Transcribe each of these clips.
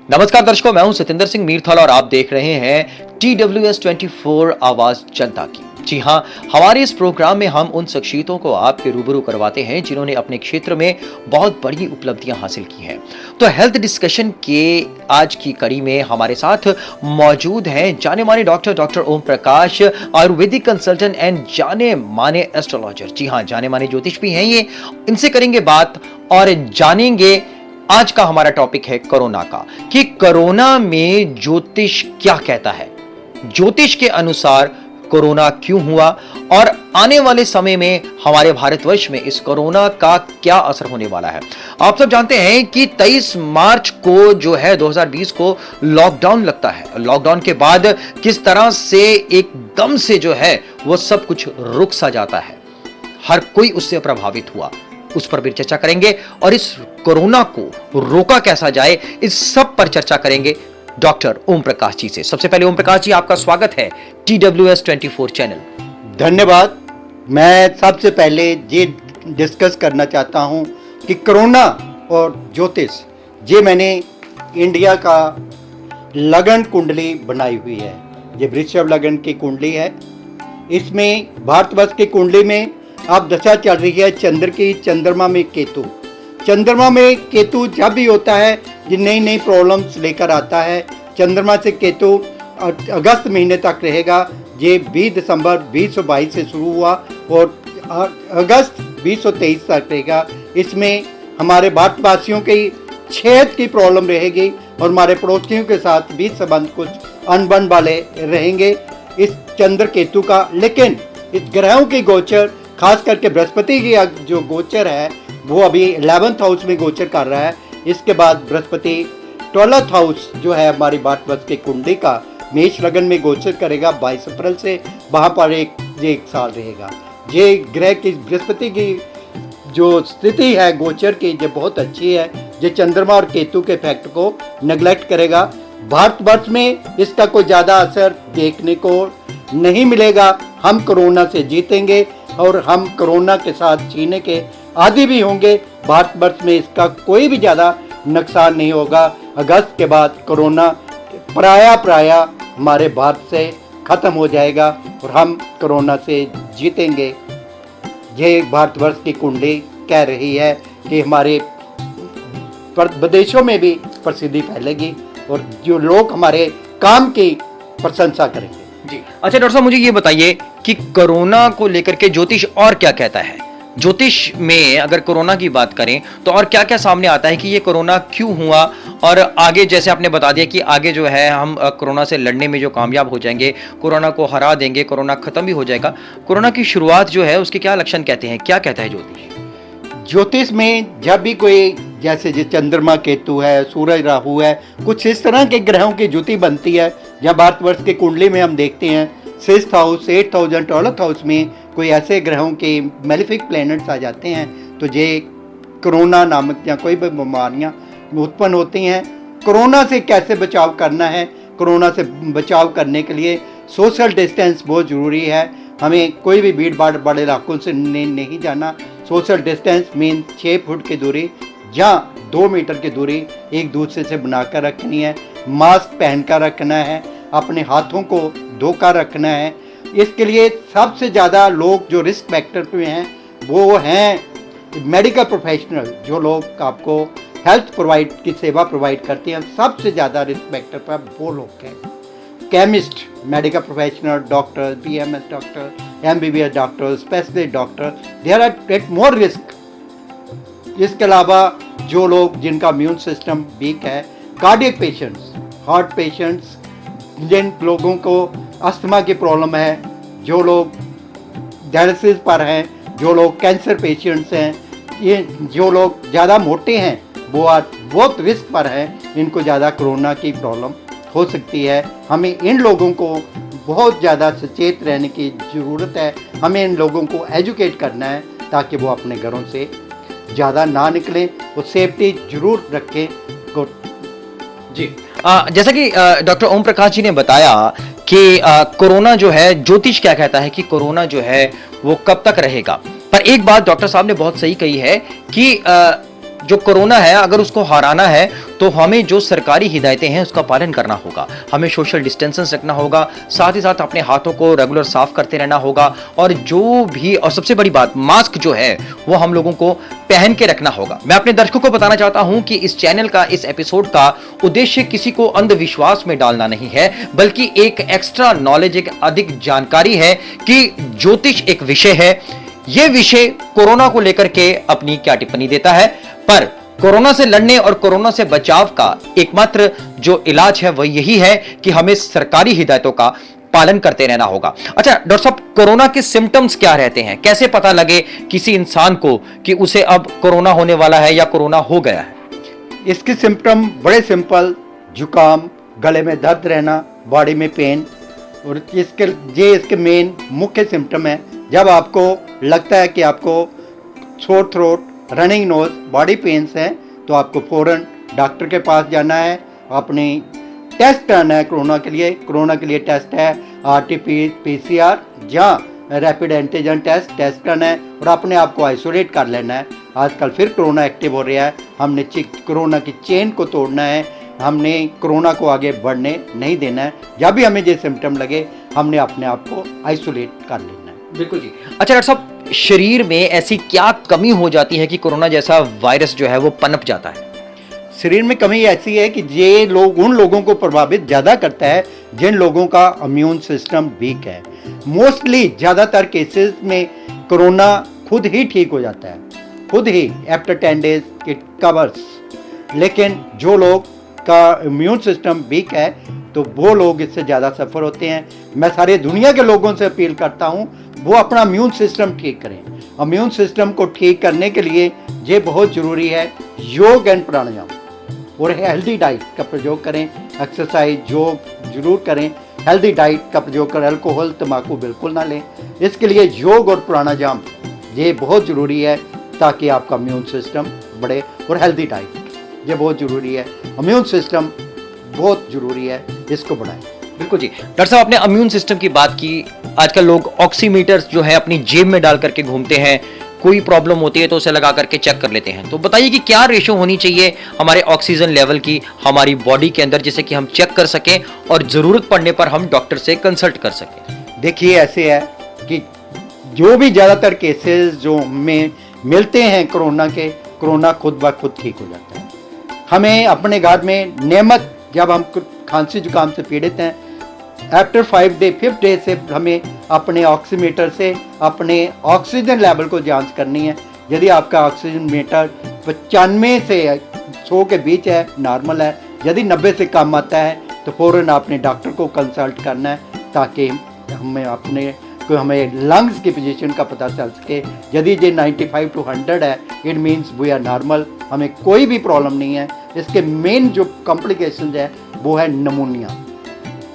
नमस्कार दर्शकों, मैं हूं सतिंदर सिंह मीरथल और आप देख रहे हैं TWS 24 आवाज जनता की। जी हां, हमारे इस प्रोग्राम में हम उन शख्सियतों को आपके रूबरू करवाते हैं जिन्होंने अपने क्षेत्र में बहुत बड़ी उपलब्धियां हासिल की हैं। तो हेल्थ डिस्कशन के आज की कड़ी में हमारे साथ मौजूद हैं जाने माने doctor Om Prakash, Ayurvedic consultant and जाने माने एस्ट्रोलॉजर। जी हां, जाने माने ज्योतिष भी हैं ये। इनसे करेंगे बात और जानेंगे आज का हमारा टॉपिक है कोरोना का, कि कोरोना में ज्योतिष क्या कहता है, ज्योतिष के अनुसार कोरोना क्यों हुआ और आने वाले समय में हमारे भारतवर्ष में इस कोरोना का क्या असर होने वाला है। आप सब जानते हैं कि 23 मार्च को जो है 2020 को लॉकडाउन लगता है। लॉकडाउन के बाद किस तरह से एकदम से जो है वो सब कुछ रुक सा जाता है, हर कोई उससे प्रभावित हुआ, उस पर भी चर्चा करेंगे और इस कोरोना को रोका कैसा जाए, इस सब पर चर्चा करेंगे डॉक्टर ओम प्रकाश जी से। सबसे पहले ओम प्रकाश जी, आपका स्वागत है TWS 24 चैनल। धन्यवाद। मैं सबसे पहले ये डिस्कस करना चाहता हूं कि कोरोना और ज्योतिष, ये मैंने इंडिया का लगन कुंडली बनाई हुई है। ये वृषभ लगन की कुंडली है। इसमें भारतवर्ष की कुंडली में अब दशा चल रही है चंद्र की, चंद्रमा में केतु। चंद्रमा में केतु जब भी होता है ये नई नई प्रॉब्लम्स लेकर आता है। चंद्रमा से केतु अगस्त महीने तक रहेगा। ये 20 दिसंबर 2022 से शुरू हुआ और अगस्त 2023 तक रहेगा। इसमें हमारे भारतवासियों की सेहत की प्रॉब्लम रहेगी और हमारे पड़ोसियों के साथ भी संबंध कुछ अनबन वाले रहेंगे इस चंद्र केतु का। लेकिन इस ग्रहों की गोचर, खास करके बृहस्पति की जो गोचर है वो अभी 11th हाउस में गोचर कर रहा है। इसके बाद बृहस्पति 12th हाउस जो है हमारी भारतवर्ष की कुंडली का मेष लगन में गोचर करेगा 22 अप्रैल से। वहाँ पर एक साल रहेगा। ये ग्रह की बृहस्पति की जो स्थिति है गोचर की, ये बहुत अच्छी है। ये चंद्रमा और केतु के इफेक्ट को नेग्लेक्ट करेगा। भारतवर्ष में इसका कोई ज़्यादा असर देखने को नहीं मिलेगा। हम कोरोना से जीतेंगे और हम कोरोना के साथ जीने के आदी भी होंगे। भारतवर्ष में इसका कोई भी ज़्यादा नुकसान नहीं होगा। अगस्त के बाद कोरोना प्राय हमारे भारत से ख़त्म हो जाएगा और हम कोरोना से जीतेंगे। ये भारतवर्ष की कुंडली कह रही है कि हमारे विदेशों में भी प्रसिद्धि फैलेगी और जो लोग हमारे काम की प्रशंसा करेंगे। जी अच्छा डॉक्टर साहब, मुझे ये बताइए कि कोरोना को लेकर के ज्योतिष और क्या कहता है। ज्योतिष में अगर कोरोना की बात करें तो और क्या क्या सामने आता है कि ये कोरोना क्यों हुआ और आगे, जैसे आपने बता दिया कि आगे जो है हम कोरोना से लड़ने में जो कामयाब हो जाएंगे, कोरोना को हरा देंगे, कोरोना खत्म भी हो जाएगा। कोरोना की शुरुआत जो है उसके क्या लक्षण कहते हैं, क्या कहता है ज्योतिष? ज्योतिष में जब भी कोई, जैसे जो चंद्रमा केतु है, सूरज राहु है, कुछ इस तरह के ग्रहों की जुति बनती है। जहाँ भारतवर्ष की कुंडली में हम देखते हैं 6th हाउस, 8th हाउस और 12th हाउस में कोई ऐसे ग्रहों के मेलिफिक प्लैनेट्स आ जाते हैं तो ये कोरोना नामक या कोई भी बीमारियाँ उत्पन्न होती हैं। कोरोना से कैसे बचाव करना है? कोरोना से बचाव करने के लिए सोशल डिस्टेंस बहुत ज़रूरी है। हमें कोई भी भीड़ भाड़ बड़े इलाकों से नहीं जाना। सोशल डिस्टेंस मीन 6 फुट की दूरी या 2 मीटर की दूरी एक दूसरे से बनाकर रखनी है। मास्क पहनकर रखना है। अपने हाथों को धोकर रखना है। इसके लिए सबसे ज़्यादा लोग जो रिस्क फैक्टर पे हैं वो हैं मेडिकल प्रोफेशनल, जो लोग आपको हेल्थ प्रोवाइड की सेवा प्रोवाइड करते हैं। सबसे ज़्यादा रिस्क फैक्टर पर वो लोग हैं। Chemist, medical professional, doctor, BMS doctor, MBBS doctor, specialist doctor, they are at more risk. इसके अलावा जो लोग जिनका इम्यून सिस्टम वीक है, कार्डियक पेशेंट्स, हार्ट पेशेंट्स, जिन लोगों को अस्थमा की प्रॉब्लम है, जो लोग डायलिसिस पर हैं, जो लोग कैंसर पेशेंट्स हैं, ये जो लोग ज़्यादा मोटे हैं वो बहुत रिस्क पर हैं, इनको ज़्यादा कोरोना की प्रॉब्लम हो सकती है। हमें इन लोगों को बहुत ज़्यादा सचेत रहने की ज़रूरत है। हमें इन लोगों को एजुकेट करना है ताकि वो अपने घरों से ज़्यादा ना निकलें, वो सेफ्टी जरूर रखें। जी जैसा कि डॉक्टर ओम प्रकाश जी ने बताया कि कोरोना जो है, ज्योतिष क्या कहता है कि कोरोना जो है वो कब तक रहेगा। पर एक बात डॉक्टर साहब ने बहुत सही कही है कि जो कोरोना है अगर उसको हराना है तो हमें जो सरकारी हिदायतें हैं उसका पालन करना होगा, हमें सोशल डिस्टेंसेंस रखना होगा, साथ ही साथ अपने हाथों को रेगुलर साफ करते रहना होगा, और जो भी, और सबसे बड़ी बात, मास्क जो है वो हम लोगों को पहन के रखना होगा। मैं अपने दर्शकों को बताना चाहता हूं कि इस चैनल का, इस एपिसोड का उद्देश्य किसी को अंधविश्वास में डालना नहीं है, बल्कि एक एक्स्ट्रा नॉलेज, एक अधिक जानकारी है कि ज्योतिष एक विषय है। यह विषय कोरोना को लेकर के अपनी क्या टिप्पणी देता है, पर कोरोना से लड़ने और कोरोना से बचाव का एकमात्र जो इलाज है वह यही है कि हमें सरकारी हिदायतों का पालन करते रहना होगा। अच्छा डॉक्टर साहब, कोरोना के सिम्टम्स क्या रहते हैं? कैसे पता लगे किसी इंसान को कि उसे अब कोरोना होने वाला है या कोरोना हो गया है? इसके सिम्टम बड़े सिंपल, जुकाम, गले में दर्द रहना, बॉडी में पेन, और इसके मेन मुख्य सिम्टम है। जब आपको लगता है कि आपको sore throat, running nose, body pens हैं, तो आपको फौरन डॉक्टर के पास जाना है, अपनी टेस्ट कराना है कोरोना के लिए। कोरोना के लिए टेस्ट है RT-PCR या रैपिड एंटीजन टेस्ट करना है, और अपने आप को आइसोलेट कर लेना है। आजकल फिर कोरोना एक्टिव हो रहा है, हमने कोरोना की चेन को तोड़ना है, हमने कोरोना को आगे बढ़ने नहीं देना है। जब भी हमें ये सिम्टम लगे, हमने अपने आप को आइसोलेट कर लेना है। बिल्कुल जी। अच्छा डॉक्टर साहब, शरीर में ऐसी क्या कमी हो जाती है कि कोरोना जैसा वायरस जो है वो पनप जाता है? शरीर में कमी ऐसी है कि ये लोग, उन लोगों को प्रभावित ज़्यादा करता है जिन लोगों का इम्यून सिस्टम वीक है। मोस्टली ज़्यादातर केसेस में कोरोना खुद ही ठीक हो जाता है, खुद ही आफ्टर 10 डेज इट कवर्स। लेकिन जो लोग का इम्यून सिस्टम वीक है तो वो लोग इससे ज़्यादा सफ़र होते हैं। मैं सारे दुनिया के लोगों से अपील करता हूँ वो अपना इम्यून सिस्टम ठीक करें। इम्यून सिस्टम को ठीक करने के लिए ये बहुत ज़रूरी है योग एंड प्राणायाम, और हेल्दी डाइट का प्रयोग करें। एक्सरसाइज, योग जरूर करें, हेल्दी डाइट का प्रयोग करें, अल्कोहल, तम्बाकू बिल्कुल ना लें। इसके लिए योग और प्राणायाम ये बहुत ज़रूरी है ताकि आपका इम्यून सिस्टम बढ़े, और हेल्दी डाइट ये बहुत ज़रूरी है। इम्यून सिस्टम बहुत ज़रूरी है, इसको बढ़ाएं। बिल्कुल जी। डॉक्टर साहब, आपने इम्यून सिस्टम की बात की। आजकल लोग ऑक्सीमीटर जो है अपनी जेब में डाल करके घूमते हैं, कोई प्रॉब्लम होती है तो उसे लगा करके चेक कर लेते हैं। तो बताइए कि क्या रेशो होनी चाहिए हमारे ऑक्सीजन लेवल की हमारी बॉडी के अंदर, जिससे कि हम चेक कर सकें और ज़रूरत पड़ने पर हम डॉक्टर से कंसल्ट कर सकें? देखिए, ऐसे है कि जो भी ज़्यादातर केसेस जो में मिलते हैं कोरोना के, कोरोना खुद ब खुद ठीक हो जाता है। हमें अपने घर में नियमित, जब हम खांसी जुकाम से पीड़ित हैं, आफ्टर 5 डे 5th डे से हमें अपने ऑक्सीमीटर से अपने ऑक्सीजन लेवल को जांच करनी है। यदि आपका ऑक्सीजन मीटर 95 से 100 के बीच है, नॉर्मल है। यदि 90 से कम आता है तो फ़ौरन आपने डॉक्टर को कंसल्ट करना है ताकि हमें लंग्स की पोजीशन का पता चल सके। यदि ये 95 to 100 है, it means we are normal, हमें कोई भी प्रॉब्लम नहीं है। इसके मेन जो कॉम्प्लिकेशन है वो है नमूनिया।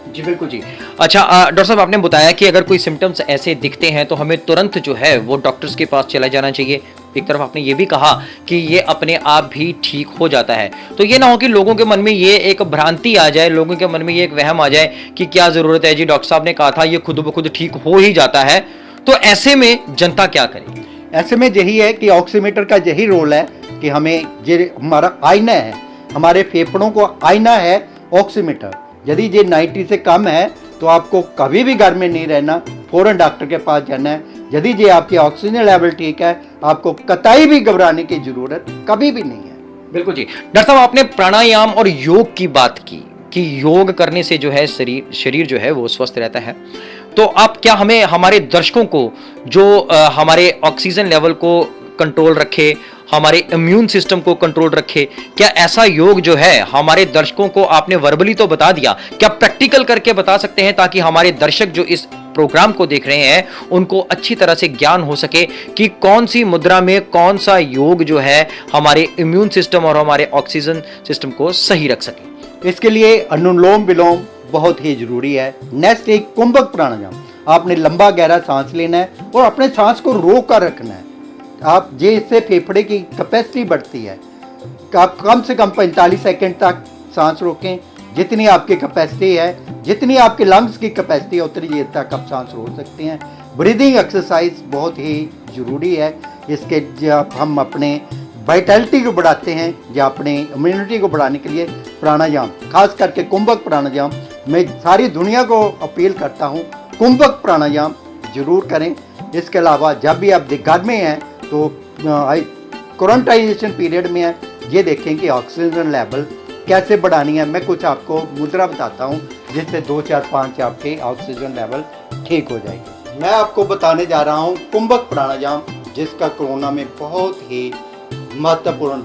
जी बिल्कुल जी। अच्छा डॉक्टर साहब, आपने बताया कि अगर कोई सिम्टम्स ऐसे दिखते हैं तो हमें तुरंत जो है वो डॉक्टर्स के पास चला जाना चाहिए। एक तरफ आपने ये भी कहा कि ये अपने आप भी ठीक हो जाता है, तो ये ना हो कि लोगों के मन में ये एक भ्रांति आ जाए, लोगों के मन में ये एक वहम आ जाए कि क्या ज़रूरत है जी, डॉक्टर साहब ने कहा था ये खुद ब खुद ठीक हो ही जाता है। तो ऐसे में जनता क्या करे? ऐसे में यही है कि ऑक्सीमीटर का यही रोल है कि हमें, ये हमारा आईना है, हमारे फेफड़ों को आईना है ऑक्सीमीटर। यदि ये 90 से कम है तो आपको कभी भी घर में नहीं रहना, फौरन डॉक्टर के पास जाना है। यदि ये आपकी ऑक्सीजन लेवल ठीक है, आपको कतई भी घबराने की जरूरत कभी भी नहीं है। बिल्कुल जी। डॉक्टर साहब, आपने प्राणायाम और योग की बात की कि योग करने से जो है शरीर जो है वो स्वस्थ रहता है। तो आप क्या हमें, हमारे दर्शकों को जो हमारे ऑक्सीजन लेवल को कंट्रोल रखे, हमारे इम्यून सिस्टम को कंट्रोल रखे, क्या ऐसा योग जो है हमारे दर्शकों को, आपने वर्बली तो बता दिया, क्या प्रैक्टिकल करके बता सकते हैं ताकि हमारे दर्शक जो इस प्रोग्राम को देख रहे हैं उनको अच्छी तरह से ज्ञान हो सके कि कौन सी मुद्रा में कौन सा योग जो है हमारे इम्यून सिस्टम और हमारे ऑक्सीजन सिस्टम को सही रख सके? इसके लिए अनुलोम विलोम बहुत ही जरूरी है। नेक्स्ट एक कुंभक प्राणायाम, आपने लंबा गहरा सांस लेना है और अपने सांस को रोक कर रखना है। आप ये, इससे फेफड़े की कैपेसिटी बढ़ती है। आप कम से कम 45 सेकंड तक सांस रोकें। जितनी आपकी कैपेसिटी है, जितनी आपके लंग्स की कैपेसिटी है, उतनी देर तक आप सांस रोक सकते हैं। ब्रीदिंग एक्सरसाइज बहुत ही ज़रूरी है। इसके जब हम अपने वाइटलिटी को बढ़ाते हैं या अपने इम्यूनिटी को बढ़ाने के लिए प्राणायाम, खास करके कुंभक प्राणायाम, मैं सारी दुनिया को अपील करता हूँ कुंभक प्राणायाम जरूर करें। इसके अलावा जब भी आप घर में हैं तो क्वारंटाइजेशन पीरियड में है, ये देखें कि ऑक्सीजन लेवल कैसे बढ़ानी है। मैं कुछ आपको मुद्रा बताता हूँ जिससे 2, 4, 5 आपके ऑक्सीजन लेवल ठीक हो जाएगी। मैं आपको बताने जा रहा हूँ कुंभक प्राणायाम, जिसका कोरोना में बहुत ही महत्वपूर्ण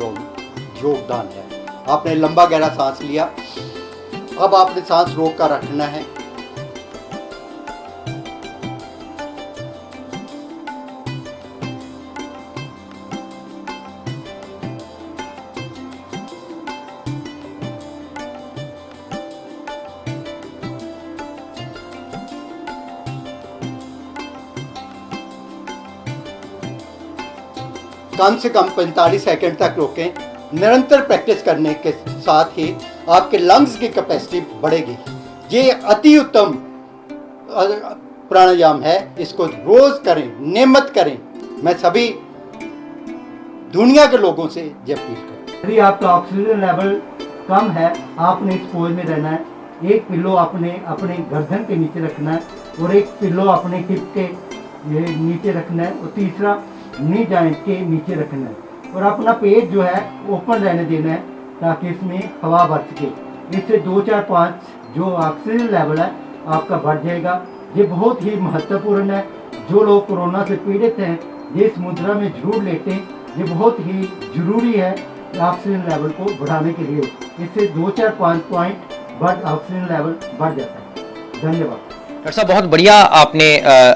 योगदान है। आपने लंबा गहरा सांस लिया, अब आपने सांस रोक कर रखना है। कम से कम 45 सेकंड तक रोकें। निरंतर प्रैक्टिस करने के साथ ही आपके लंग्स की कैपेसिटी बढ़ेगी। ये अति उत्तम प्राणायाम है, इसको रोज करें, नियमित करें। मैं सभी दुनिया के लोगों से ये अपील करूं। यदि आपका ऑक्सीजन लेवल कम है, आपने इस पोज में रहना है। एक पिल्लो आपने अपने गर्दन के नीचे रखना है और एक पिल्लो अपने हिप के नीचे रखना है और तीसरा नी जॉइंट के नीचे रखना है और अपना पेट जो है ओपन रहने देना है ताकि इसमें हवा भर सके। इससे 2, 4, 5 जो ऑक्सीजन लेवल है आपका बढ़ जाएगा। ये बहुत ही महत्वपूर्ण है। जो लोग कोरोना से पीड़ित हैं ये इस मुद्रा में जरूर लेते हैं। ये बहुत ही ज़रूरी है ऑक्सीजन लेवल को बढ़ाने के लिए। इससे 2, 4, 5 पॉइंट ऑक्सीजन लेवल बढ़ जाता है। धन्यवाद। डॉक्टर साहब, बहुत बढ़िया आपने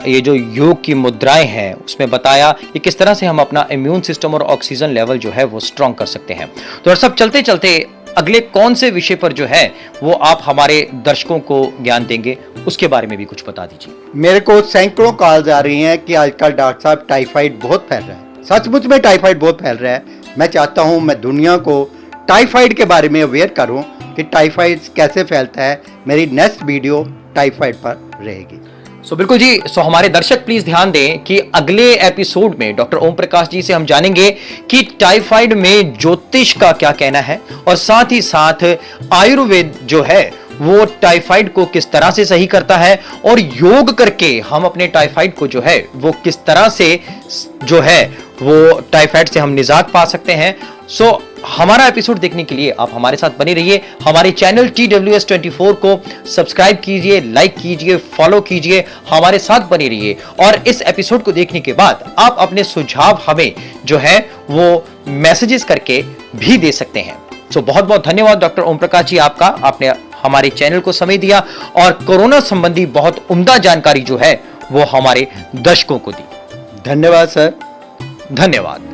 ये जो योग की मुद्राएं हैं उसमें बताया कि किस तरह से हम अपना इम्यून सिस्टम और ऑक्सीजन लेवल जो है वो स्ट्रॉन्ग कर सकते हैं। तो डॉक्टर साहब, चलते चलते अगले कौन से विषय पर जो है वो आप हमारे दर्शकों को ज्ञान देंगे, उसके बारे में भी कुछ बता दीजिए। मेरे को सैकड़ों कॉल्स आ रही हैं कि आजकल डॉक्टर साहब टाइफाइड बहुत फैल रहा है। सचमुच में टाइफाइड बहुत फैल रहा है। मैं चाहता हूँ मैं दुनिया को टाइफाइड के बारे में अवेयर करूँ कि टाइफाइड कैसे फैलता है। मेरी नेक्स्ट वीडियो टाइफाइड पर रहेगी। बिल्कुल जी। हमारे दर्शक प्लीज ध्यान दें कि अगले एपिसोड में डॉक्टर ओम प्रकाश जी से हम जानेंगे कि टाइफाइड में ज्योतिष का क्या कहना है और साथ ही साथ आयुर्वेद जो है वो टाइफाइड को किस तरह से सही करता है और योग करके हम अपने टाइफाइड को जो है वो किस तरह से जो है वो टाइफाइड से हम निजात पा सकते हैं। हमारा एपिसोड देखने के लिए आप हमारे साथ बने रहिए। हमारे चैनल TWS24 को सब्सक्राइब कीजिए, लाइक कीजिए, फॉलो कीजिए, हमारे साथ बने रहिए। और इस एपिसोड को देखने के बाद आप अपने सुझाव हमें जो है वो मैसेजेस करके भी दे सकते हैं। बहुत बहुत धन्यवाद डॉक्टर ओम प्रकाश जी आपका। आपने हमारे चैनल को समय दिया और कोरोना संबंधी बहुत उम्दा जानकारी जो है वो हमारे दर्शकों को दी। धन्यवाद सर। धन्यवाद।